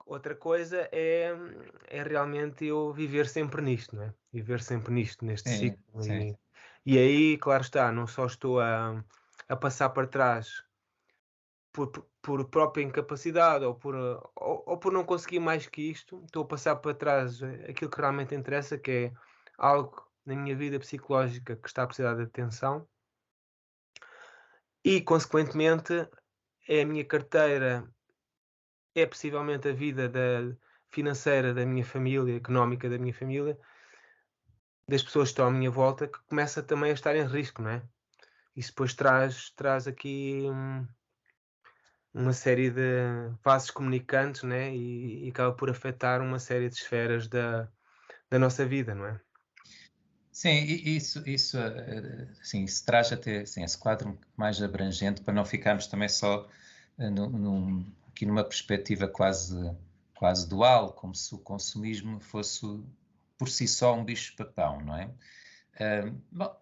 Outra coisa é realmente eu viver sempre nisto, não é? Viver sempre nisto, neste Sim, ciclo. sim. E aí, claro está, não só estou a passar para trás por própria incapacidade ou por não conseguir mais que isto, estou a passar para trás aquilo que realmente interessa, que é algo na minha vida psicológica que está a precisar de atenção e, consequentemente, é a minha carteira, é possivelmente a vida financeira da minha família, económica da minha família, das pessoas que estão à minha volta, que começa também a estar em risco, não é? Isso depois traz aqui uma série de vasos comunicantes, né? E acaba por afetar uma série de esferas da nossa vida, não é? Sim, isso assim, se traz até assim, esse quadro mais abrangente para não ficarmos também só aqui numa perspectiva quase dual, como se o consumismo fosse por si só um bicho-papão, não é? Bom,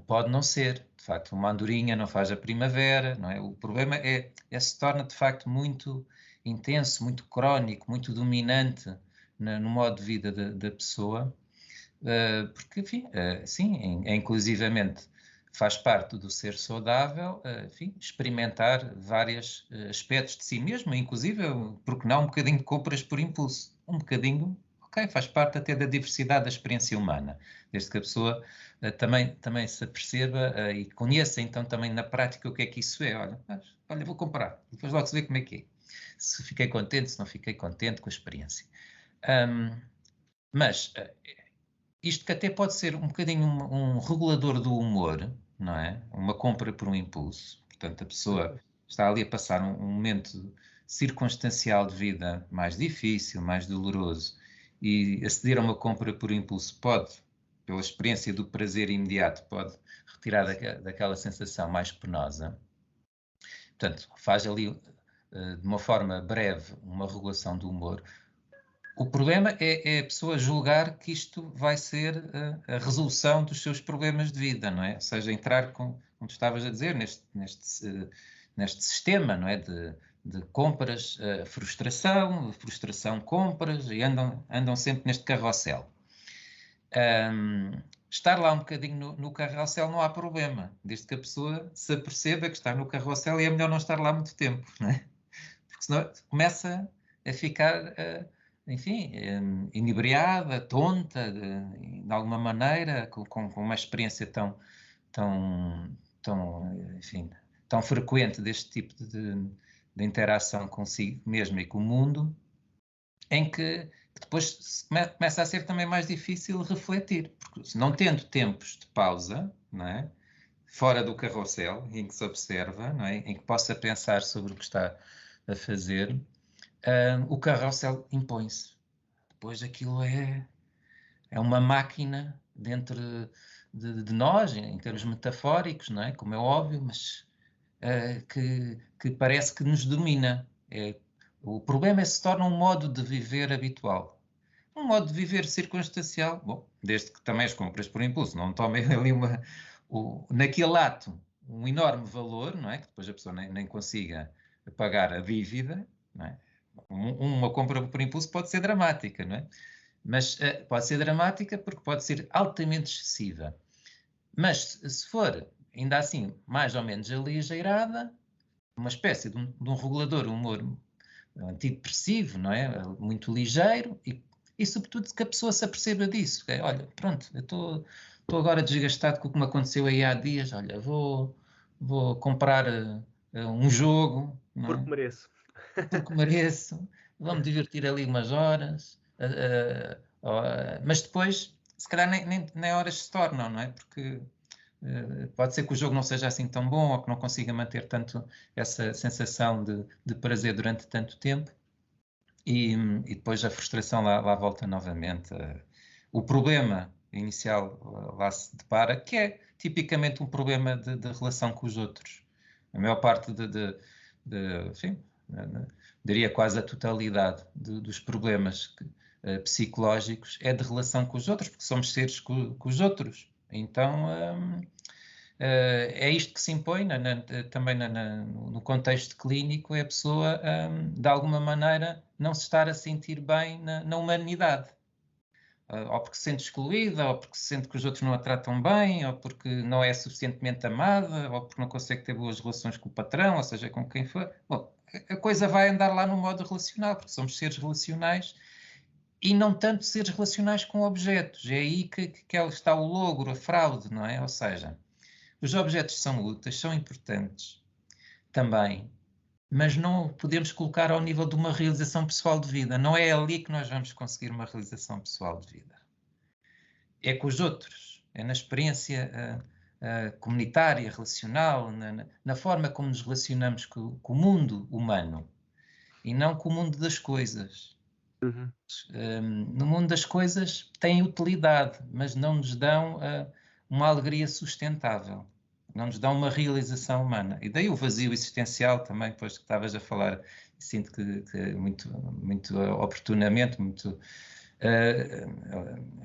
pode não ser, de facto, uma andorinha não faz a primavera, não é? O problema se torna de facto muito intenso, muito crónico, muito dominante no modo de vida da pessoa. Porque, enfim, sim, inclusivamente faz parte do ser saudável, enfim, experimentar vários aspectos de si mesmo, inclusive, porque não um bocadinho de compras por impulso, um bocadinho, ok, faz parte até da diversidade da experiência humana, desde que a pessoa também se aperceba e conheça então também na prática o que é que isso é. Olha, vou comprar, depois logo se vê como é que é. Se fiquei contente, se não fiquei contente com a experiência. Mas isto que até pode ser um bocadinho um regulador do humor, não é? Uma compra por um impulso. Portanto, a pessoa está ali a passar um momento circunstancial de vida mais difícil, mais doloroso, e aceder a uma compra por impulso pode, pela experiência do prazer imediato, pode retirar daquela sensação mais penosa. Portanto, faz ali, de uma forma breve, uma regulação do humor. O problema é a pessoa julgar que isto vai ser a resolução dos seus problemas de vida, não é? Ou seja, entrar, como tu estavas a dizer, neste sistema, não é? De compras, frustração, compras, e andam sempre neste carrossel. Estar lá um bocadinho no carrossel não há problema, desde que a pessoa se aperceba que está no carrossel e é melhor não estar lá muito tempo, não é? Porque senão começa a ficar, enfim, inebriada, tonta, de alguma maneira, com uma experiência enfim, tão frequente deste tipo de interação consigo mesmo e com o mundo, em que depois começa a ser também mais difícil refletir, porque se não tendo tempos de pausa, não é? Fora do carrossel, em que se observa, não é? Em que possa pensar sobre o que está a fazer, o carrossel impõe-se. Depois aquilo é uma máquina dentro de nós, em termos metafóricos, não é? Como é óbvio, mas que parece que nos domina. O problema é que se torna um modo de viver habitual. Um modo de viver circunstancial, bom, desde que também as compras por impulso não tomem ali naquele ato um enorme valor, não é? Que depois a pessoa nem consiga pagar a dívida, não é? Uma compra por impulso pode ser dramática, não é? Mas pode ser dramática porque pode ser altamente excessiva. Mas se for, ainda assim, mais ou menos aligeirada, uma espécie de um regulador humor antidepressivo, não é? Muito ligeiro e sobretudo que a pessoa se aperceba disso. Olha, pronto, eu estou agora desgastado com o que me aconteceu aí há dias, olha, vou comprar um jogo, não Porque é? mereço. Porque mereço, vou-me divertir ali umas horas, mas depois, se calhar nem horas se tornam, não é? Porque pode ser que o jogo não seja assim tão bom ou que não consiga manter tanto essa sensação de prazer durante tanto tempo e depois a frustração lá volta novamente. O problema inicial lá se depara, que é tipicamente um problema de relação com os outros. A maior parte enfim, diria quase a totalidade dos problemas psicológicos é de relação com os outros, porque somos seres com os outros. Então, é isto que se impõe também no contexto clínico, é a pessoa, de alguma maneira, não se estar a sentir bem na humanidade. Ou porque se sente excluída, ou porque se sente que os outros não a tratam bem, ou porque não é suficientemente amada, ou porque não consegue ter boas relações com o patrão, ou seja, com quem for. Bom, a coisa vai andar lá no modo relacional, porque somos seres relacionais e não tanto seres relacionais com objetos. É aí que está o logro, a fraude, não é? Ou seja, os objetos são úteis, são importantes também, mas não podemos colocar ao nível de uma realização pessoal de vida. Não é ali que nós vamos conseguir uma realização pessoal de vida. É com os outros, é na experiência comunitária, relacional, na forma como nos relacionamos com o mundo humano e não com o mundo das coisas. Uhum. No mundo das coisas têm utilidade, mas não nos dão uma alegria sustentável, não nos dão uma realização humana. E daí o vazio existencial também, depois que estavas a falar, sinto que muito, muito oportunamente, muito...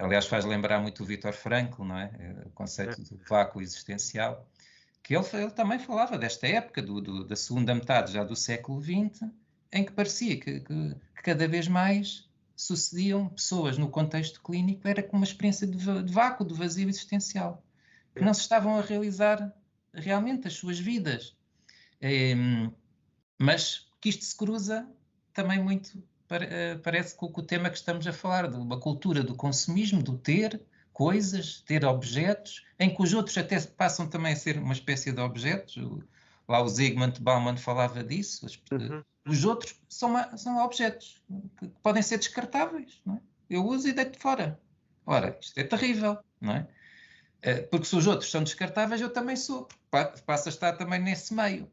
aliás, faz lembrar muito o Viktor Frankl, não é? O conceito do vácuo existencial, que ele também falava desta época, da segunda metade já do século XX, em que parecia que cada vez mais sucediam pessoas no contexto clínico, era como uma experiência de vácuo, de vazio existencial, que não se estavam a realizar realmente as suas vidas. Mas que isto se cruza também muito, parece, com o tema que estamos a falar, de uma cultura do consumismo, do ter coisas, ter objetos, em que os outros até passam também a ser uma espécie de objetos. Lá o Zygmunt Bauman falava disso. Uhum. Os outros são objetos que podem ser descartáveis, não é? Eu uso e deito fora. Ora, isto é terrível, não é? Porque se os outros são descartáveis, eu também sou, porque passo a estar também nesse meio.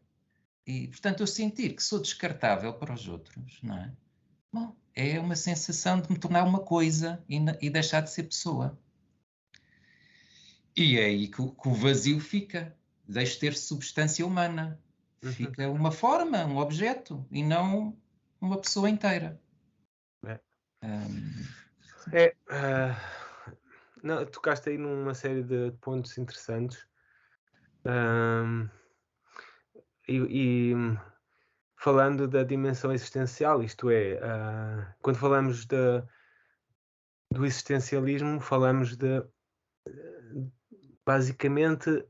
E, portanto, eu sentir que sou descartável para os outros, não é? Bom, é uma sensação de me tornar uma coisa e deixar de ser pessoa. E é aí que o vazio fica. Deixo de ter substância humana. Uhum. Fica uma forma, um objeto, e não uma pessoa inteira. Não, tocaste aí numa série de pontos interessantes. E falando da dimensão existencial, isto é, quando falamos do existencialismo, falamos basicamente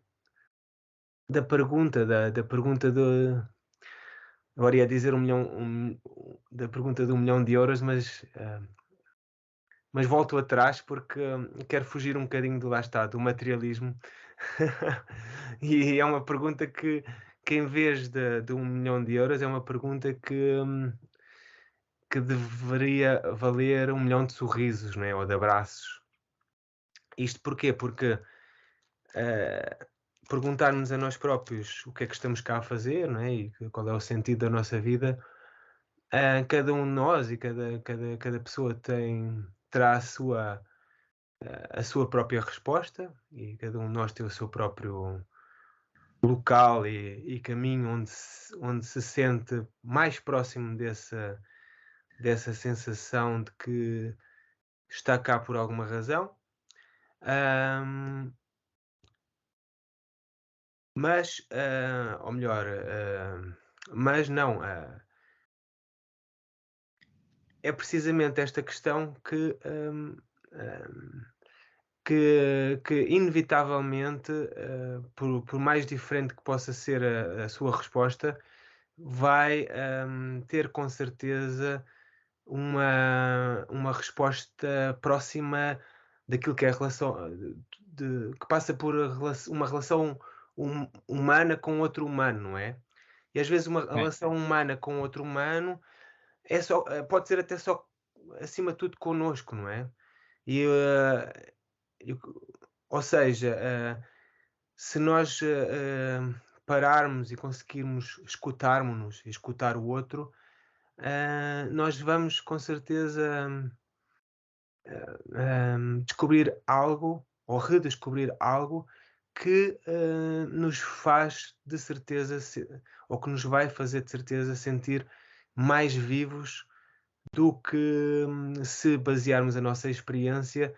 da pergunta, da pergunta agora ia dizer da pergunta de 1 milhão de euros, mas volto atrás porque quero fugir um bocadinho lá está, do materialismo. E é uma pergunta que em vez de 1 milhão de euros, é uma pergunta que deveria valer 1 milhão de sorrisos, não é? Ou de abraços. Isto porquê? Porque perguntarmos a nós próprios o que é que estamos cá a fazer, não é? E qual é o sentido da nossa vida, cada um de nós e cada pessoa terá a sua própria resposta, e cada um de nós tem o seu próprio local e caminho onde se sente mais próximo dessa sensação de que está cá por alguma razão. Mas, ou melhor, mas não, é precisamente esta questão que inevitavelmente, por mais diferente que possa ser a sua resposta, vai ter com certeza uma resposta próxima daquilo que é a relação, que passa por uma relação humana com outro humano, não é? E às vezes uma relação humana com outro humano pode ser até só, acima de tudo, connosco, não é? E, ou seja, se nós pararmos e conseguirmos escutarmos-nos e escutar o outro, nós vamos com certeza descobrir algo ou redescobrir algo que nos faz de certeza, ou que nos vai fazer de certeza sentir mais vivos do que se basearmos a nossa experiência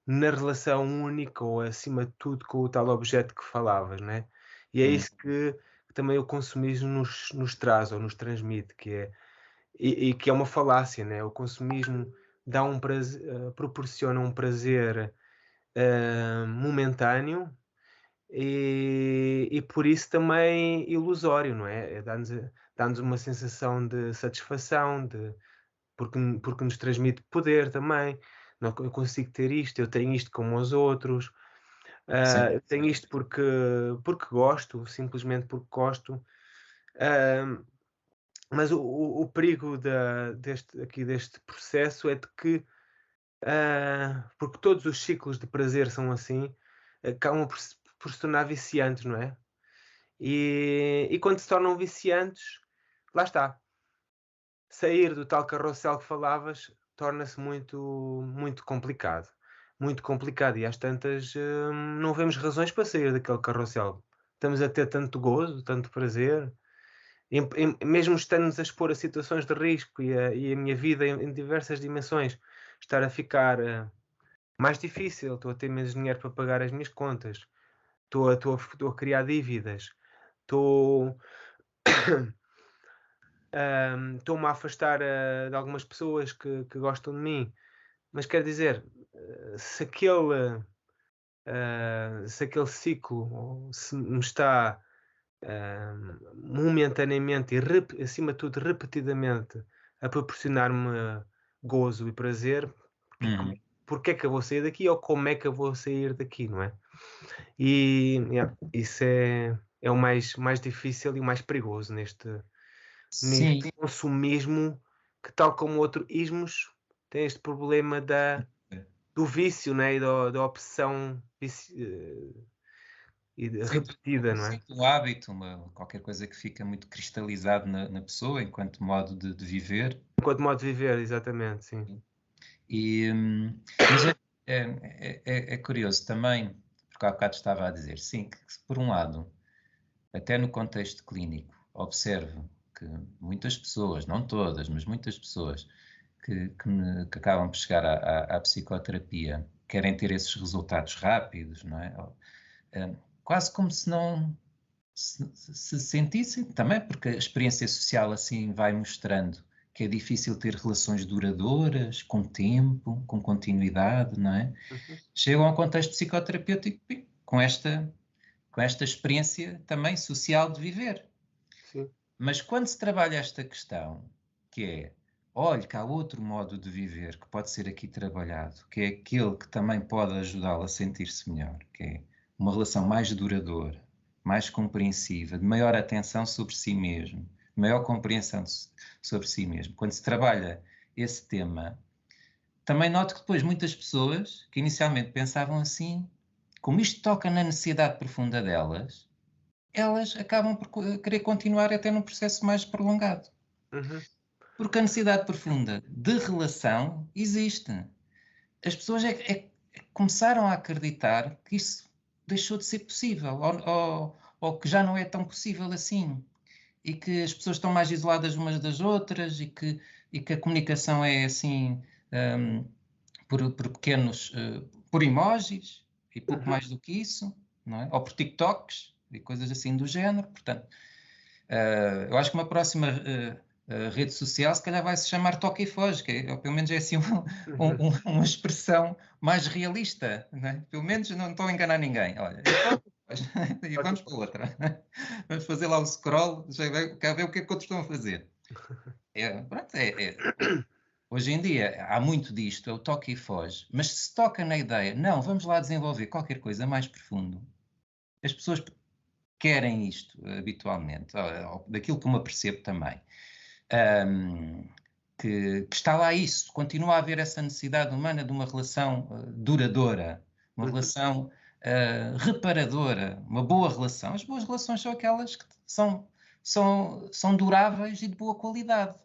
na relação única ou acima de tudo com o tal objeto que falavas, né? E é isso que também o consumismo nos traz ou nos transmite, que é, e que é uma falácia, né? O consumismo dá um prazer, proporciona um prazer momentâneo e por isso também ilusório, não é? Dá-nos uma sensação de satisfação, porque nos transmite poder também. Não, eu consigo ter isto, eu tenho isto como os outros, Sim, eu tenho isto porque gosto, simplesmente porque gosto. Ah, mas o perigo deste processo é de que, porque todos os ciclos de prazer são assim, acabam por se tornar viciantes, não é? E quando se tornam viciantes, lá está, sair do tal carrossel que falavas torna-se muito complicado. Muito complicado. E às tantas, não vemos razões para sair daquele carrossel. Estamos a ter tanto gozo, tanto prazer, mesmo estando-nos a expor a situações de risco e a minha vida em diversas dimensões, estar a ficar mais difícil. Estou a ter menos dinheiro para pagar as minhas contas, estou a criar dívidas, estou estou-me a afastar de algumas pessoas que gostam de mim. Mas quer dizer, se aquele ciclo se me está momentaneamente e acima de tudo repetidamente a proporcionar-me gozo e prazer, porque é que eu vou sair daqui ou como é que eu vou sair daqui, não é? E isso é o mais difícil e o mais perigoso neste sim, consumismo, que tal como outros ismos, tem este problema do vício, né? E da obsessão sim, repetida, não é? sim, do hábito, qualquer coisa que fica muito cristalizado na pessoa enquanto modo de viver. Enquanto modo de viver, exatamente, sim. Mas é curioso também, porque há bocado estava a dizer, sim, que por um lado, até no contexto clínico, observo que muitas pessoas, não todas, mas muitas pessoas que acabam por chegar à psicoterapia querem ter esses resultados rápidos, não é? Quase como se não se sentissem, também porque a experiência social assim vai mostrando que é difícil ter relações duradouras, com tempo, com continuidade, não é? Uhum. Chegam ao contexto psicoterapêutico com esta experiência também social de viver. Sim. Mas quando se trabalha esta questão, que é, olha, que há outro modo de viver que pode ser aqui trabalhado, que é aquele que também pode ajudá-lo a sentir-se melhor, que é uma relação mais duradoura, mais compreensiva, de maior atenção sobre si mesmo, de maior compreensão sobre si mesmo. Quando se trabalha esse tema, também noto que depois muitas pessoas que inicialmente pensavam assim, como isto toca na necessidade profunda delas, elas acabam por querer continuar até num processo mais prolongado. Uhum. Porque a necessidade profunda de relação existe. As pessoas começaram a acreditar que isso deixou de ser possível, ou que já não é tão possível assim. E que as pessoas estão mais isoladas umas das outras e que a comunicação é assim, por pequenos, por emojis e pouco Uhum. mais do que isso, não é? Ou por TikToks e coisas assim do género. Portanto, eu acho que uma próxima rede social se calhar vai se chamar Toca e Foge, ou pelo menos é assim Uhum. uma expressão mais realista, não é? Pelo menos não estou a enganar ninguém. Olha, e Ok. vamos para outra. Vamos fazer lá o scroll, já ver o que é que outros estão a fazer. Pronto, hoje em dia há muito disto, é o toque e foge, mas se toca na ideia, não, vamos lá desenvolver qualquer coisa mais profundo, as pessoas querem isto habitualmente, daquilo que eu me apercebo também, que está lá isso, continua a haver essa necessidade humana de uma relação duradoura, uma Uhum. relação reparadora, uma boa relação. As boas relações são aquelas que são duráveis e de boa qualidade.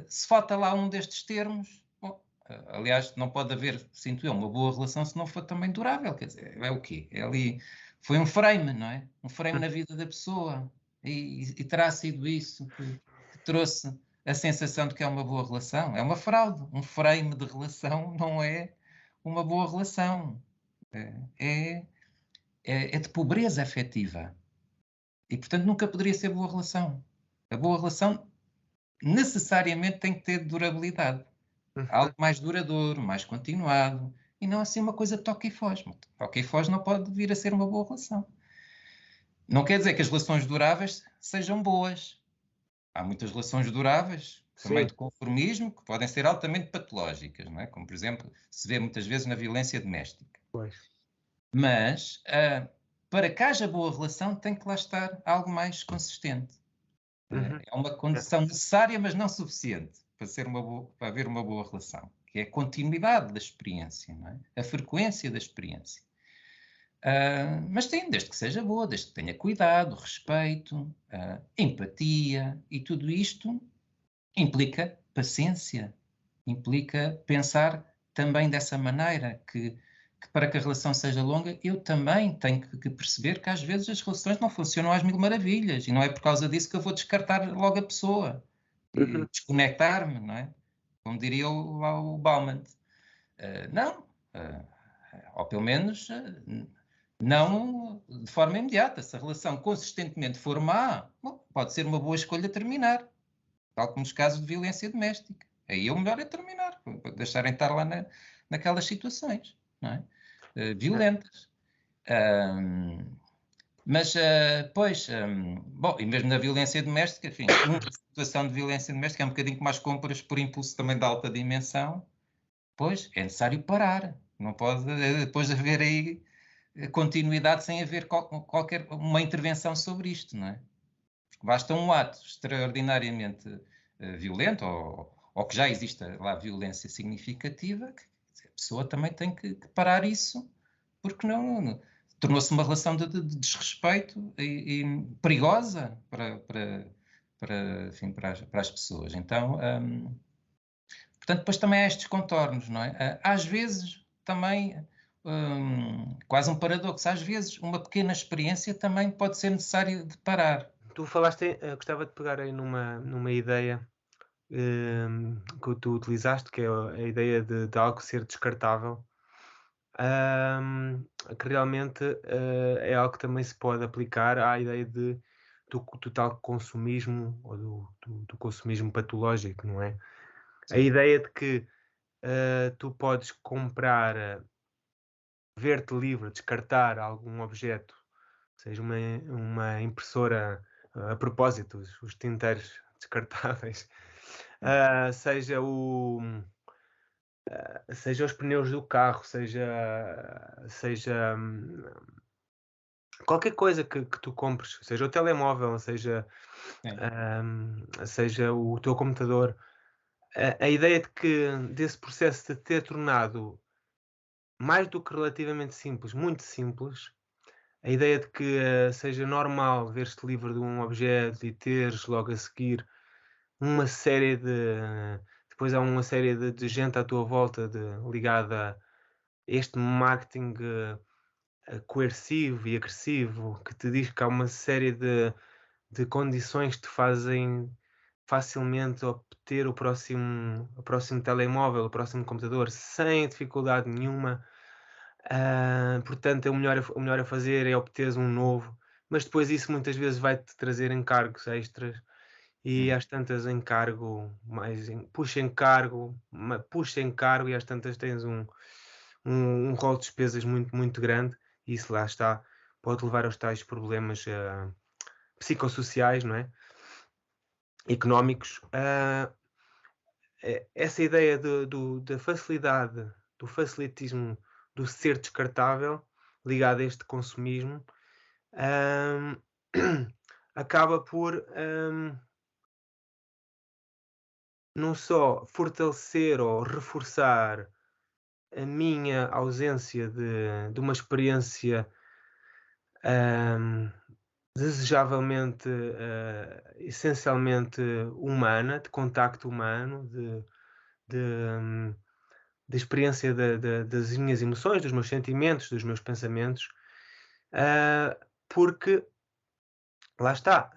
Se falta lá um destes termos, bom, aliás, não pode haver, sinto eu, uma boa relação se não for também durável. Quer dizer, é o quê? É ali foi um frame, não é? Um frame na vida da pessoa. E terá sido isso que trouxe a sensação de que é uma boa relação. É uma fraude. Um frame de relação não é uma boa relação. É de pobreza afetiva. E, portanto, nunca poderia ser boa relação. A boa relação necessariamente tem que ter durabilidade. Algo mais duradouro, mais continuado. E não assim uma coisa toca e foge. Toca e foge não pode vir a ser uma boa relação. Não quer dizer que as relações duráveis sejam boas. Há muitas relações duráveis, também Sim. de conformismo, que podem ser altamente patológicas, não é? Como, por exemplo, se vê muitas vezes na violência doméstica. Pois. Mas, para que haja boa relação, tem que lá estar algo mais consistente. É uma condição necessária, mas não suficiente para haver uma boa relação, que é a continuidade da experiência, não é? A frequência da experiência. Mas sim, desde que seja boa, desde que tenha cuidado, respeito, empatia, e tudo isto implica paciência, implica pensar também dessa maneira, que para que a relação seja longa, eu também tenho que perceber que às vezes as relações não funcionam às mil maravilhas, e não é por causa disso que eu vou descartar logo a pessoa, e desconectar-me, não é? Como diria o Bauman. Não, ou pelo menos não de forma imediata. Se a relação consistentemente for má, bom, pode ser uma boa escolha terminar, tal como nos casos de violência doméstica. Aí o melhor é terminar, deixarem estar lá naquelas situações, não é? Violentas. Mas, pois, bom, e mesmo na violência doméstica, enfim, uma situação de violência doméstica é um bocadinho mais compras por impulso também de alta dimensão, pois, é necessário parar. Não pode depois haver aí continuidade sem haver qualquer uma intervenção sobre isto, não é? Porque basta um ato extraordinariamente violento, ou que já exista lá violência significativa, que a pessoa também tem que parar isso, porque não tornou-se uma relação de desrespeito e perigosa enfim, para as pessoas. Então, portanto, depois também há estes contornos, não é? Às vezes também, quase um paradoxo, às vezes uma pequena experiência também pode ser necessário de parar. Tu falaste, gostava de pegar aí numa ideia que tu utilizaste, que é a ideia de algo ser descartável, que realmente é algo que também se pode aplicar à ideia do tal consumismo, ou do consumismo patológico, não é? A ideia de que tu podes comprar, ver-te livre, descartar algum objeto, seja uma impressora, a propósito, os tinteiros descartáveis, seja os pneus do carro, seja qualquer coisa que tu compres, seja o telemóvel, seja o teu computador. A ideia de que desse processo de ter tornado mais do que relativamente simples, muito simples, a ideia de que seja normal ver-te livre de um objeto e teres logo a seguir uma série depois há uma série de gente à tua volta ligada a este marketing coercivo e agressivo, que te diz que há uma série de condições que te fazem facilmente obter o próximo telemóvel, o próximo computador, sem dificuldade nenhuma. Portanto, o melhor a fazer é obteres um novo, mas depois isso muitas vezes vai-te trazer encargos extras, e às tantas puxa encargo, e às tantas tens um rol de despesas muito, muito grande, e isso lá está, pode levar aos tais problemas psicossociais, não é? Económicos. Essa ideia da facilidade, do facilitismo, do ser descartável, ligado a este consumismo, acaba por não só fortalecer ou reforçar a minha ausência de uma experiência desejavelmente, essencialmente humana, de contacto humano, de, de experiência das minhas emoções, dos meus sentimentos, dos meus pensamentos, porque, lá está,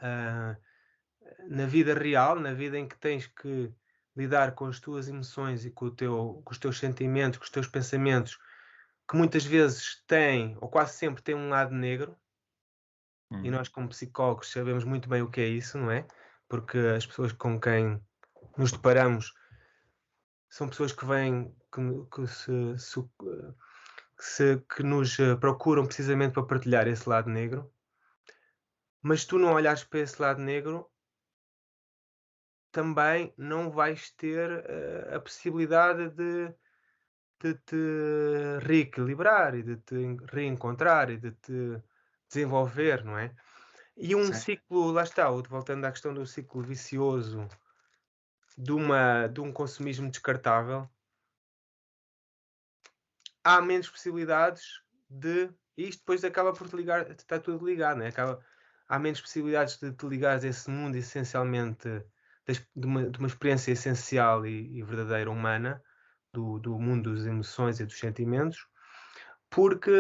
na vida real, na vida em que tens que lidar com as tuas emoções e com os teus sentimentos, com os teus pensamentos, que muitas vezes têm, ou quase sempre têm um lado negro, e nós como psicólogos sabemos muito bem o que é isso, não é? Porque as pessoas com quem nos deparamos são pessoas que vêm, que nos procuram precisamente para partilhar esse lado negro, mas se tu não olhares para esse lado negro, também não vais ter a possibilidade de te reequilibrar e de te reencontrar e de te desenvolver, não é? E um Sim, ciclo, lá está, voltando à questão do ciclo vicioso de um consumismo descartável, há menos possibilidades de. E isto depois acaba por te ligar, está tudo ligado, né? Há menos possibilidades de te ligares a esse mundo essencialmente de uma experiência essencial e verdadeira humana, do mundo das emoções e dos sentimentos, porque,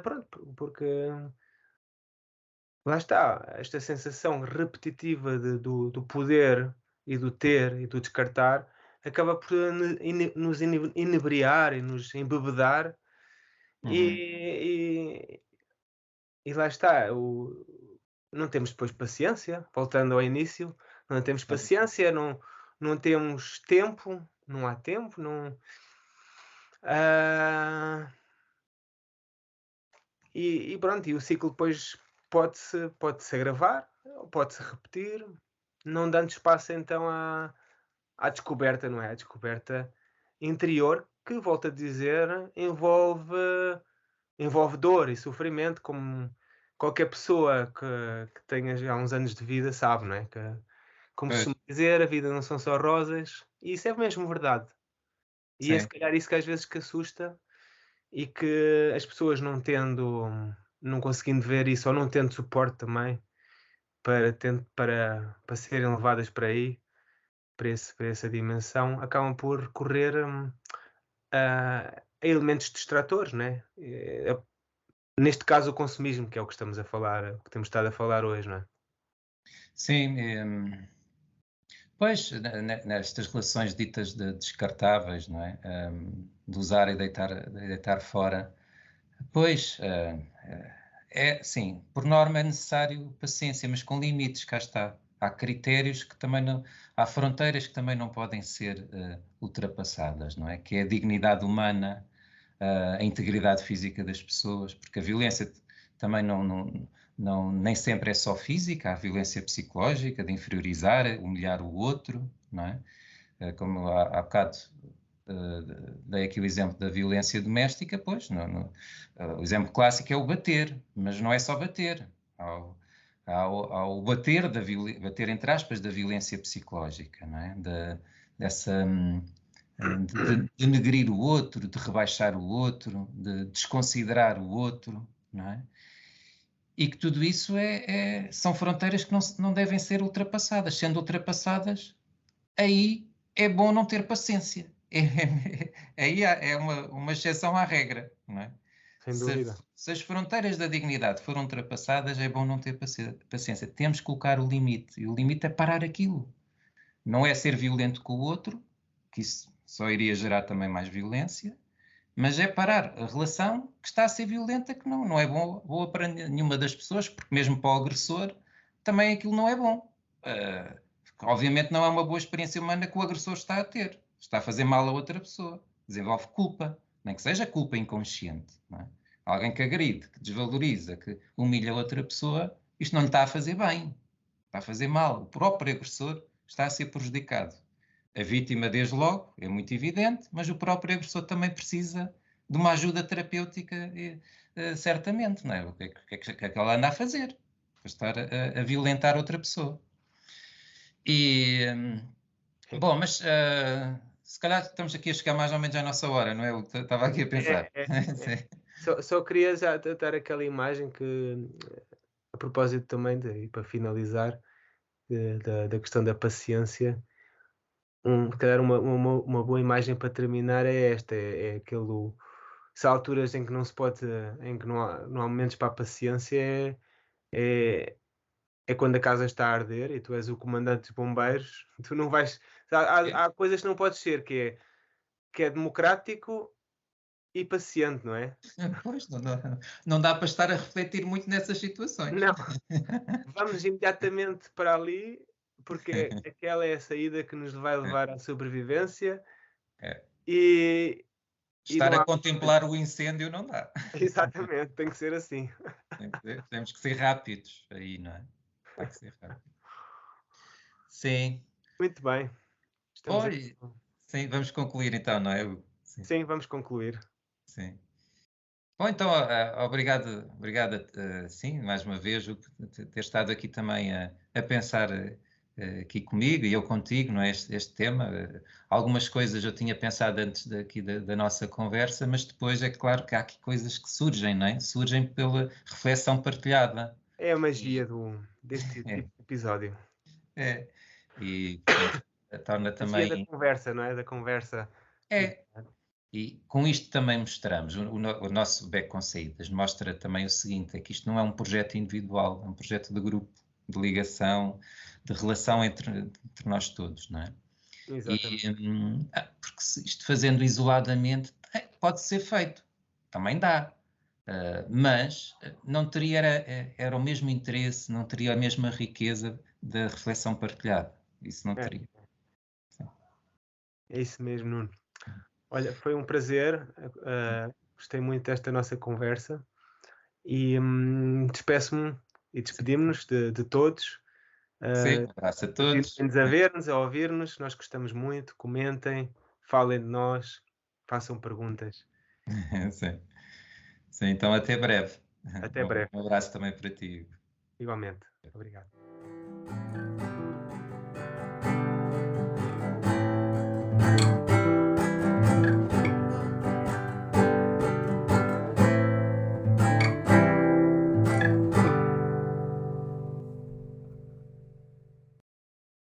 pronto, porque lá está, esta sensação repetitiva do poder e do ter e do descartar acaba por nos inebriar e nos embebedar uhum, e, e lá está, não temos depois paciência, voltando ao início, não temos sim, paciência, não temos tempo, não há tempo, não. ah, e pronto, e o ciclo depois pode-se agravar, pode-se repetir, não dando espaço então à descoberta, não é? A descoberta interior, que, volto a dizer, envolve dor e sofrimento, como qualquer pessoa que tenha já uns anos de vida sabe, não é? Que, como se pois, costuma dizer, a vida não são só rosas, e isso é mesmo verdade. E é se sim, calhar isso que às vezes que assusta e que as pessoas não conseguindo ver isso ou não tendo suporte também para serem levadas para aí, para essa dimensão, acabam por recorrer a elementos distratores, né? Neste caso, o consumismo, que é o que estamos a falar, que temos estado a falar hoje, não é? sim. Pois, nestas relações ditas de descartáveis, não é? De usar e deitar fora. Pois, sim, por norma é necessário paciência, mas com limites, cá está. Há critérios que também não, há fronteiras que também não podem ser ultrapassadas, não é? Que é a dignidade humana, a integridade física das pessoas, porque a violência também nem sempre é só física, há violência psicológica, de inferiorizar, humilhar o outro, não é? Como há bocado dei aqui o exemplo da violência doméstica, pois, o exemplo clássico é o bater, mas não é só bater. Há o bater, bater entre aspas, da violência psicológica, não é? Dessa, de denegrir o outro, de rebaixar o outro, de desconsiderar o outro, não é? E que tudo isso são fronteiras que não devem ser ultrapassadas. Sendo ultrapassadas, aí é bom não ter paciência. Aí é uma exceção à regra, não é? Sem dúvida. Se as fronteiras da dignidade foram ultrapassadas, é bom não ter paciência. Temos que colocar o limite, e o limite é parar aquilo. Não é ser violento com o outro, que isso só iria gerar também mais violência, mas é parar a relação que está a ser violenta, que não é boa para nenhuma das pessoas, porque mesmo para o agressor também aquilo não é bom. Obviamente não é uma boa experiência humana que o agressor está a ter. Está a fazer mal a outra pessoa. Desenvolve culpa, nem que seja culpa inconsciente. Não é? Alguém que agride, que desvaloriza, que humilha outra pessoa, isto não lhe está a fazer bem. Está a fazer mal. O próprio agressor está a ser prejudicado. A vítima, desde logo, é muito evidente, mas o próprio agressor também precisa de uma ajuda terapêutica, certamente, não é? O que é que ela anda a fazer? Para estar a violentar outra pessoa. E, Sim. bom, mas se calhar estamos aqui a chegar mais ou menos à nossa hora, não é? Eu estava aqui a pensar. É, só queria já dar aquela imagem que, a propósito também, e para finalizar, da questão da paciência, se calhar uma boa imagem para terminar é esta, é aquele se há alturas em que não se pode, em que não há momentos para a paciência, é, é quando a casa está a arder e tu és o comandante dos bombeiros, tu não vais. Há coisas que não podes ser, que é democrático e paciente, não é? Pois, não dá para estar a refletir muito nessas situações. Não, vamos imediatamente para ali, porque aquela é a saída que nos vai É, levar à sobrevivência é. e, e Estar não a há. contemplar o incêndio não dá. Exatamente, tem que ser assim. Temos que ser rápidos aí, não é? Tem que ser rápido. Sim. Muito bem, estamos aqui. Olha, sim, vamos concluir então, não é? Sim, Sim, vamos concluir. sim. Bom, então, obrigado, obrigado, sim, mais uma vez, ter estado aqui também a pensar aqui comigo e eu contigo, não é? Este tema. Algumas coisas eu tinha pensado antes daqui da nossa conversa, mas depois é claro que há aqui coisas que surgem, não é? Surgem pela reflexão partilhada. É a magia E, deste é, tipo de episódio. é, e portanto, torna A magia da também. conversa, não é? Da conversa. É, e com isto também mostramos, o nosso Beco com Saídas mostra também o seguinte, é que isto não é um projeto individual, é um projeto de grupo, de ligação, de relação entre nós todos, não é? Exatamente. Porque isto fazendo isoladamente pode ser feito, também dá, mas não teria, era o mesmo interesse, não teria a mesma riqueza da reflexão partilhada, isso não É, teria. é isso mesmo, Nuno. Olha, foi um prazer. Gostei muito desta nossa conversa e despeço-me e despedimos-nos de todos. Sim, Uh, um abraço a todos. Continuem-nos a ver-nos, a ouvir-nos. Nós gostamos muito. Comentem, falem de nós, façam perguntas. Sim. Sim, então até breve. Até breve. Um abraço também para ti. Igualmente. Obrigado.